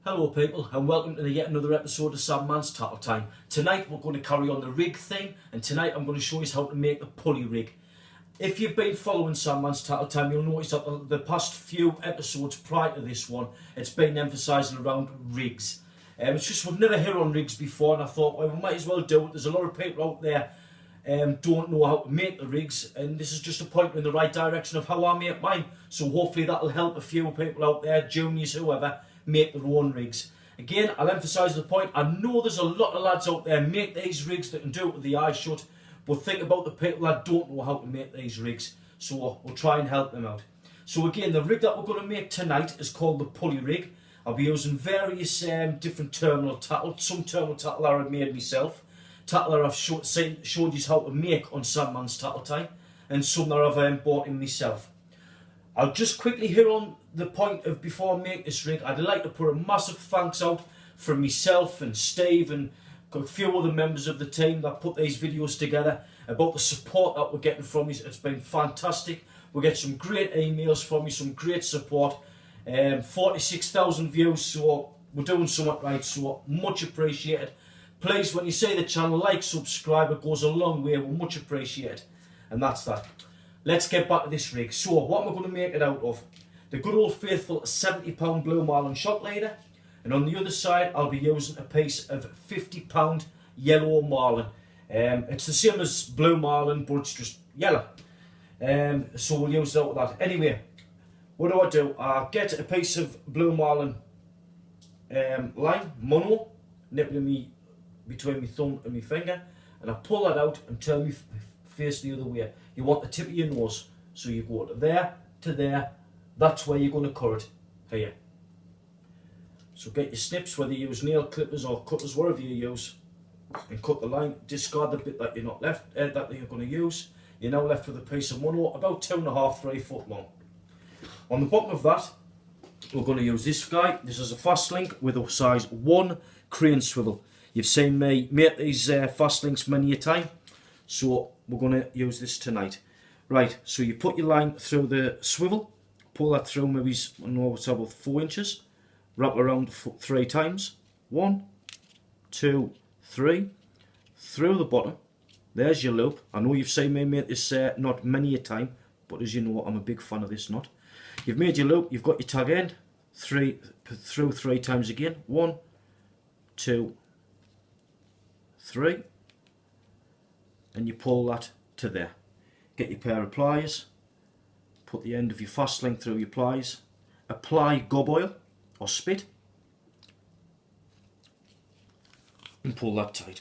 Hello people and welcome to yet another episode of Sandman's Tattle Time. Tonight we're going to carry on the rig theme, and tonight I'm going to show you how to make the pulley rig. If you've been following Sandman's Tattle Time, you'll notice that the past few episodes prior to this one, it's been emphasising around rigs. It's just we've never hit on rigs before, and I thought, well, we might as well do it. There's a lot of people out there don't know how to make the rigs, and this is just a pointer in the right direction of how I make mine. So hopefully that'll help a few people out there, juniors, whoever, make their own rigs. Again, I'll emphasise the point, I know there's a lot of lads out there make these rigs that can do it with the eyes shut, but think about the people that don't know how to make these rigs, so we'll try and help them out. So again, the rig that we're going to make tonight is called the pulley rig. I'll be using various different terminal tackle, some terminal tackle that I've made myself, tackle that I've showed you how to make on Sandman's Tattle Time, and some that I've bought in myself. I'll just quickly hit on the point of before I make this rig, I'd like to put a massive thanks out from myself and Steve and a few other members of the team that put these videos together about the support that we're getting from you. It's been fantastic. We get some great emails from you, some great support. 46,000 views, so we're doing something right, so much appreciated. Please, when you see the channel, like, subscribe, it goes a long way, we're much appreciated. And that's that. Let's get back to this rig. So, what am I going to make it out of? The good old faithful £70 Blue Marlin shock leader, and on the other side I'll be using a piece of £50 yellow marlin. It's the same as blue marlin, but it's just yellow. So we'll use out of that. Anyway, what do? I get a piece of blue marlin line, mono, nipping me between my thumb and my finger, and I pull that out and turn my face the other way. You want the tip of your nose, so you go to there, to there. That's where you're going to cut it, here. So get your snips, whether you use nail clippers or cutters, whatever you use, and cut the line. Discard the bit that you're not left, that you're going to use. You're now left with a piece of mono about 2.5 to 3 foot long. On the bottom of that, we're going to use this guy. This is a fast link with a size 1 crane swivel. You've seen me make these fast links many a time, so we're going to use this tonight. Right, so you put your line through the swivel, pull that through maybe, I know it's about 4 inches, wrap around 3 times, 1, 2, 3, through the bottom. There's your loop. I know you've seen me make this knot many a time, but as you know, I'm a big fan of this knot. You've made your loop, you've got your tag end, through 3 times again, 1, 2, 3, and you pull that to there. Get your pair of pliers, put the end of your fast link through your pliers, apply gob oil or spit, and pull that tight.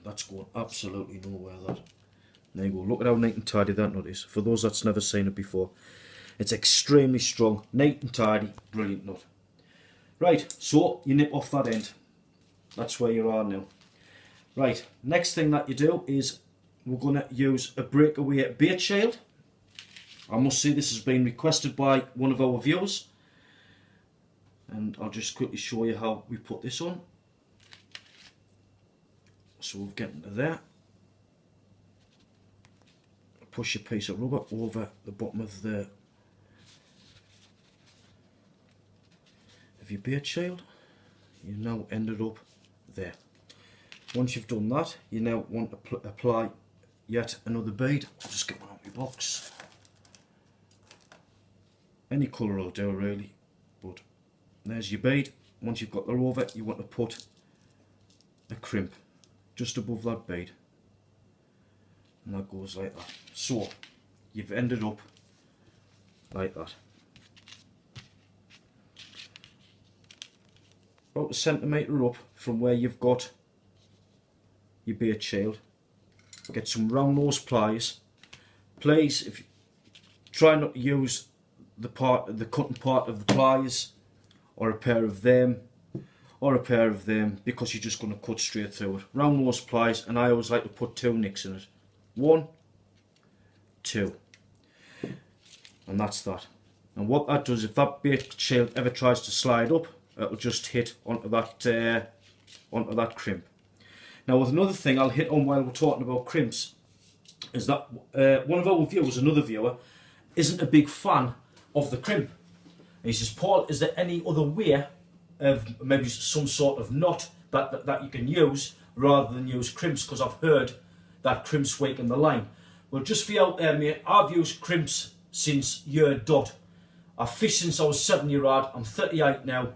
That's going absolutely nowhere, that. There you go, look at how neat and tidy that knot is. For those that's never seen it before, it's extremely strong, neat and tidy, brilliant knot. Right, so you nip off that end. That's where you are now. Right, next thing that you do is we're going to use a breakaway bait shield. I must say this has been requested by one of our viewers, and I'll just quickly show you how we put this on. So we'll get into there, push a piece of rubber over the bottom of your bait shield. You now ended up there. Once you've done that, you now want to apply yet another bead. I'll just get one out of my box. Any colour will do really, but there's your bead. Once you've got that over, you want to put a crimp just above that bead, and that goes like that. So you've ended up like that, about a centimetre up from where you've got your bait shield. Get some round nose pliers. Please, if you try not to use the cutting part of the pliers, or a pair of them, because you're just going to cut straight through it. Round nose pliers, and I always like to put 2 nicks in it. 1, 2, and that's that. And what that does, if that bait shield ever tries to slide up, it'll just hit onto that crimp. Now, with another thing I'll hit on while we're talking about crimps is that one of our viewers, another viewer, isn't a big fan of the crimp. And he says, Paul, is there any other way of maybe some sort of knot that you can use rather than use crimps, because I've heard that crimps weaken the line. Well, just for you out there, mate, I've used crimps since year dot. I've fished since I was 7-year-old. I'm 38 now,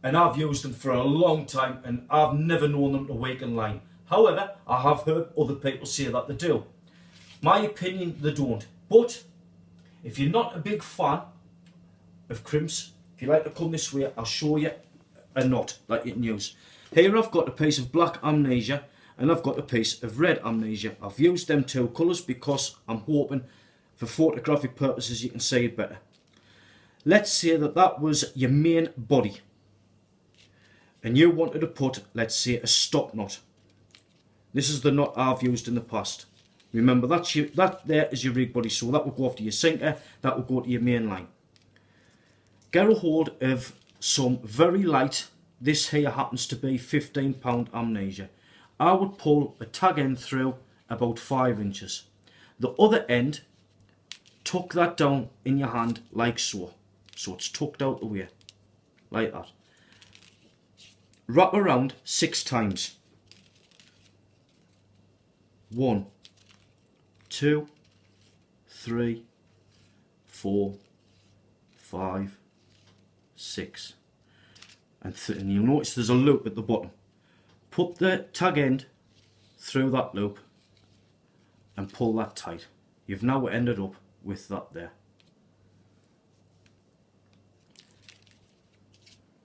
and I've used them for a long time, and I've never known them to weaken line. However, I have heard other people say that they do. My opinion, they don't. But if you're not a big fan of crimps, if you like to come this way, I'll show you a knot that you can use. Here I've got a piece of black amnesia, and I've got a piece of red amnesia. I've used them two colours because I'm hoping for photographic purposes you can see it better. Let's say that was your main body, and you wanted to put, let's say, a stop knot. This is the knot I've used in the past. Remember, that there is your rig body, so that will go off to your sinker, that will go to your main line. Get a hold of some very light, this here happens to be 15-pound amnesia. I would pull a tag end through about 5 inches. The other end, tuck that down in your hand like so. So it's tucked out the way, like that. Wrap around 6 times. 1, 2, 3, 4, 5, 6. And you'll notice there's a loop at the bottom. Put the tag end through that loop and pull that tight. You've now ended up with that there.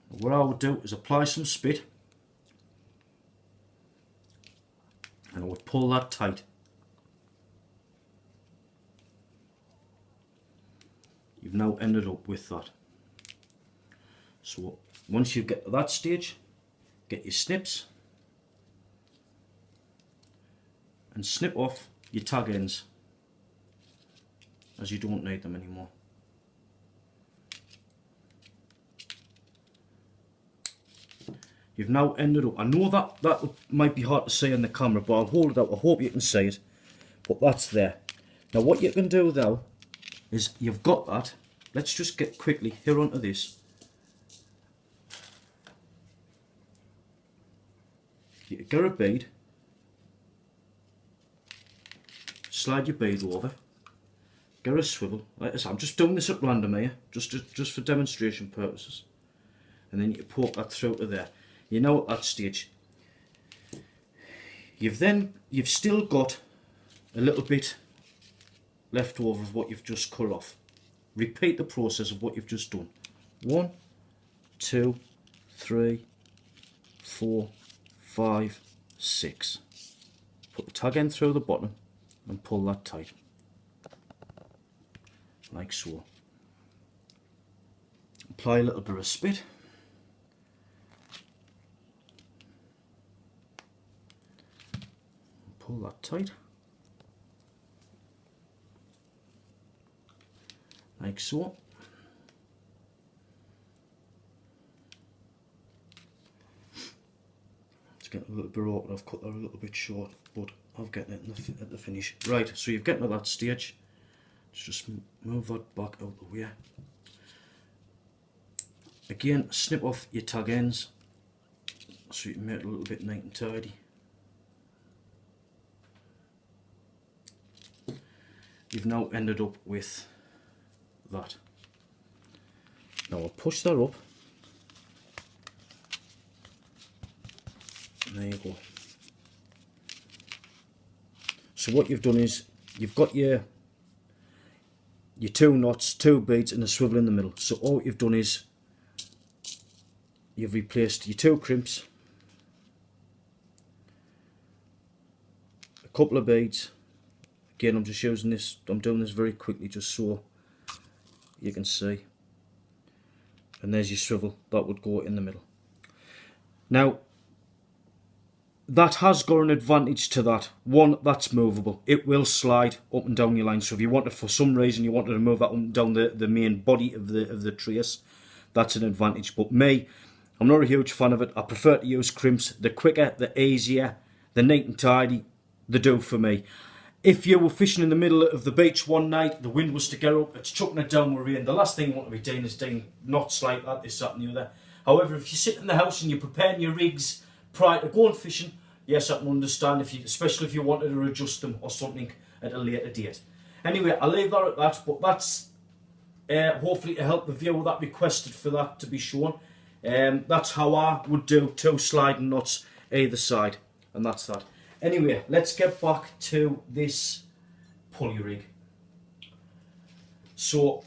What I would do is apply some spit, and I would pull that tight. You've now ended up with that. So once you get to that stage, get your snips and snip off your tag ends, as you don't need them anymore. You've now ended up, I know that might be hard to see on the camera, but I'll hold it out, I hope you can see it, but that's there. Now what you can do though, is you've got that, let's just get quickly here onto this. You get a bead, slide your bead over, get a swivel, like I said, I'm just doing this at random here, just for demonstration purposes, and then you poke that through to there. You know at that stage, you've still got a little bit left over of what you've just cut off. Repeat the process of what you've just done. 1, 2, 3, 4, 5, 6. Put the tag end through the bottom and pull that tight, like so. Apply a little bit of spit. Pull that tight, like so. It's getting a little bit awkward, I've cut that a little bit short, but I'll get it at the finish. Right, so you've gotten to that stage, let's just move that back out the way. Again, snip off your tag ends, so you can make it a little bit neat and tidy. You've now ended up with that. Now I'll push that up, and there you go. So what you've done is you've got your 2 knots, 2 beads and a swivel in the middle. So all you've done is you've replaced your 2 crimps, a couple of beads. Again, I'm just using this, I'm doing this very quickly just so you can see. And there's your swivel, that would go in the middle. Now, that has got an advantage to that. One, that's movable. It will slide up and down your line. So if you wanted, for some reason, you wanted to move that up and down the main body of the trace, that's an advantage. But me, I'm not a huge fan of it. I prefer to use crimps. The quicker, the easier, the neat and tidy, they do for me. If you were fishing in the middle of the beach one night, the wind was to get up, it's chucking it down with rain, the last thing you want to be doing is doing knots like that, this, that and the other. However, if you sit in the house and you're preparing your rigs prior to going fishing, yes, I can understand, especially if you wanted to adjust them or something at a later date. Anyway, I'll leave that at that, but that's hopefully to help the viewer that requested for that to be shown. That's how I would do 2 sliding knots either side, and that's that. Anyway, let's get back to this pulley rig. So,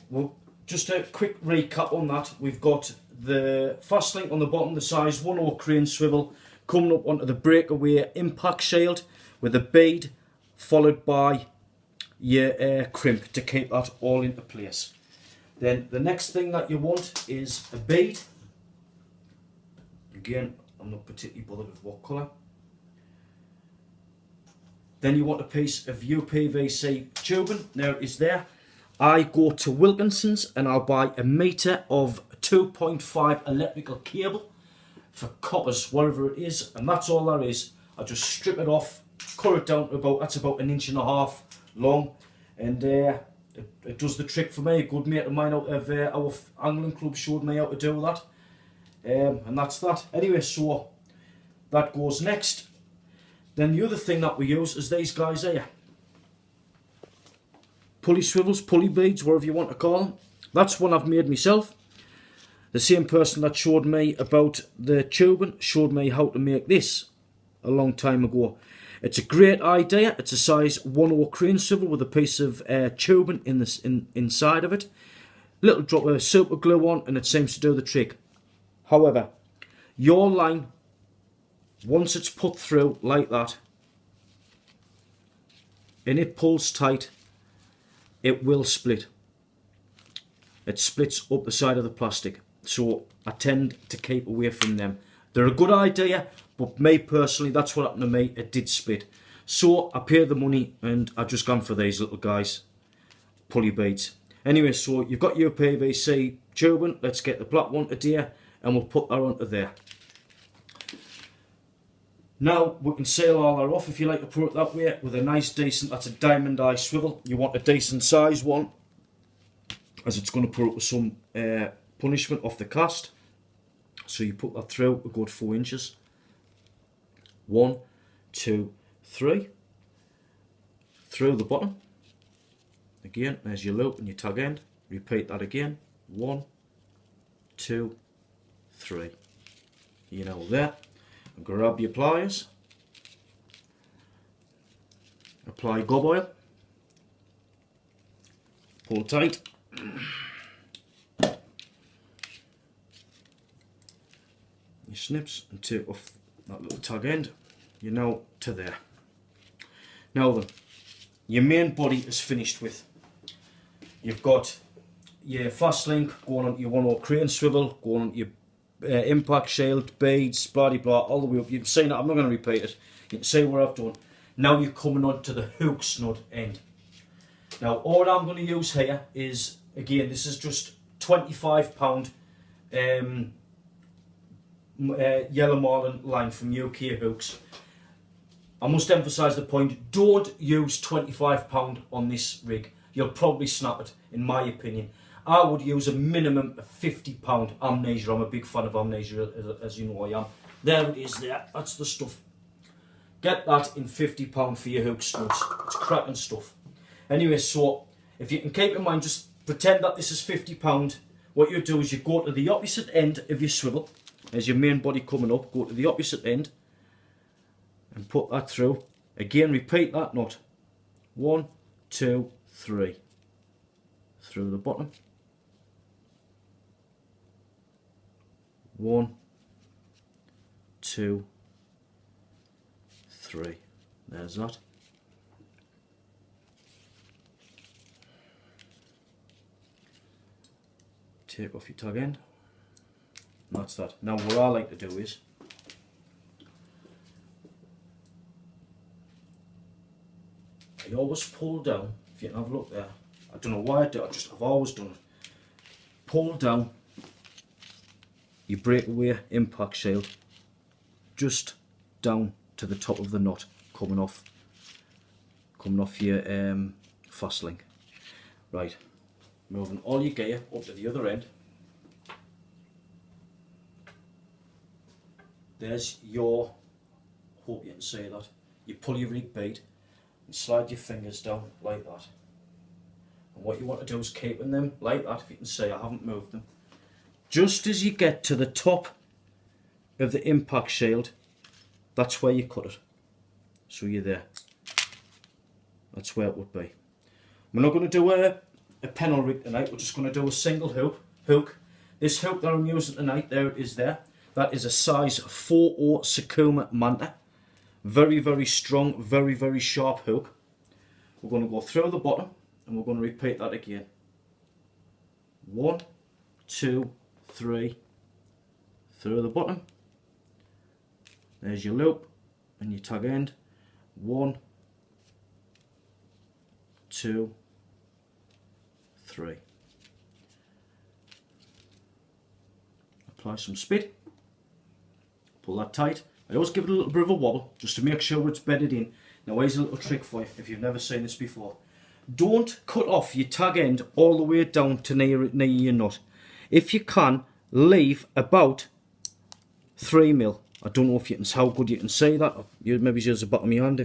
just a quick recap on that. We've got the fast link on the bottom, the size 1/0 crane swivel, coming up onto the breakaway impact shield with a bead, followed by your crimp to keep that all into place. Then the next thing that you want is a bead. Again, I'm not particularly bothered with what colour. Then you want a piece of UPVC tubing. Now it is there. I go to Wilkinson's and I'll buy a metre of 2.5 electrical cable for coppers, whatever it is, and that's all there is. I just strip it off, cut it down to that's about 1.5 inches long, and it does the trick for me. A good mate of mine out of our angling club showed me how to do that, and that's that. Anyway, so that goes next. Then the other thing that we use is these guys here. Pulley swivels, pulley beads, whatever you want to call them. That's one I've made myself. The same person that showed me about the tubing showed me how to make this a long time ago. It's a great idea. It's a size 1/0 crane swivel with a piece of tubing inside of it. Little drop of super glue on, and it seems to do the trick. However, your line, once it's put through like that, and it pulls tight, it will split. It splits up the side of the plastic. So I tend to keep away from them. They're a good idea, but me personally, that's what happened to me. It did split. So I paid the money and I just gone for these little guys, pulley beads. Anyway, so you've got your PVC tubing. Let's get the black one today and we'll put that onto there. Now we can seal all that off, if you like to put it that way, with a nice decent, that's a diamond eye swivel. You want a decent size one, as it's going to put up with some punishment off the cast. So you put that through a good 4 inches. 1, 2, 3. Through the bottom. Again, there's your loop and your tag end. Repeat that again. 1, 2, 3. You know there. And grab your pliers. Apply gob oil. Pull tight. You snips and take off that little tag end. You're now to there. Now then, your main body is finished with. You've got your fast link going on your 1/0 crane swivel, going on your impact shield, beads, blah de blah, all the way up. You've seen it, I'm not going to repeat it. You can see what I've done. Now you're coming on to the hook snood end. Now all I'm going to use here is, again, this is just £25 yellow marlin line from UK Hooks. I must emphasise the point, don't use £25 on this rig. You'll probably snap it, in my opinion. I would use a minimum of £50 amnesia. I'm a big fan of amnesia, as you know I am. There it is there, that's the stuff. Get that in £50 for your hook snuds. It's cracking stuff. Anyway, so if you can keep in mind, just pretend that this is £50. What you do is you go to the opposite end of your swivel. There's your main body coming up. Go to the opposite end and put that through. Again, repeat that knot. 1, 2, 3. Through the bottom. 1, 2, 3. There's that. Take off your tag end. And that's that. Now what I like to do is I always pull down. If you can have a look there, I don't know why I do it, I've always done it. Pull down your breakaway impact shield just down to the top of the knot coming off your fast link. Right, moving all your gear up to the other end. there's your, hope you can see that, your pulley rig bead, and slide your fingers down like that. And what you want to do is keeping them like that. If you can see, I haven't moved them. Just as you get to the top of the impact shield, that's where you cut it. So you're there. That's where it would be. We're not going to do a panel rig tonight. We're just going to do a single hook. This hook that I'm using tonight, there it is there. That is a size 4/0 Sakuma Manta. Very, very strong, very, very sharp hook. We're going to go through the bottom and we're going to repeat that again. 1, 2, 3, through the bottom. There's your loop and your tag end. 1, 2, 3. Apply some speed. Pull that tight. I always give it a little bit of a wobble just to make sure it's bedded in. Now here's a little trick for you if you've never seen this before. Don't cut off your tag end all the way down to near your nut. If you can, leave about 3 mil. I don't know if you can, how good you can see that. You maybe use the bottom of your hand.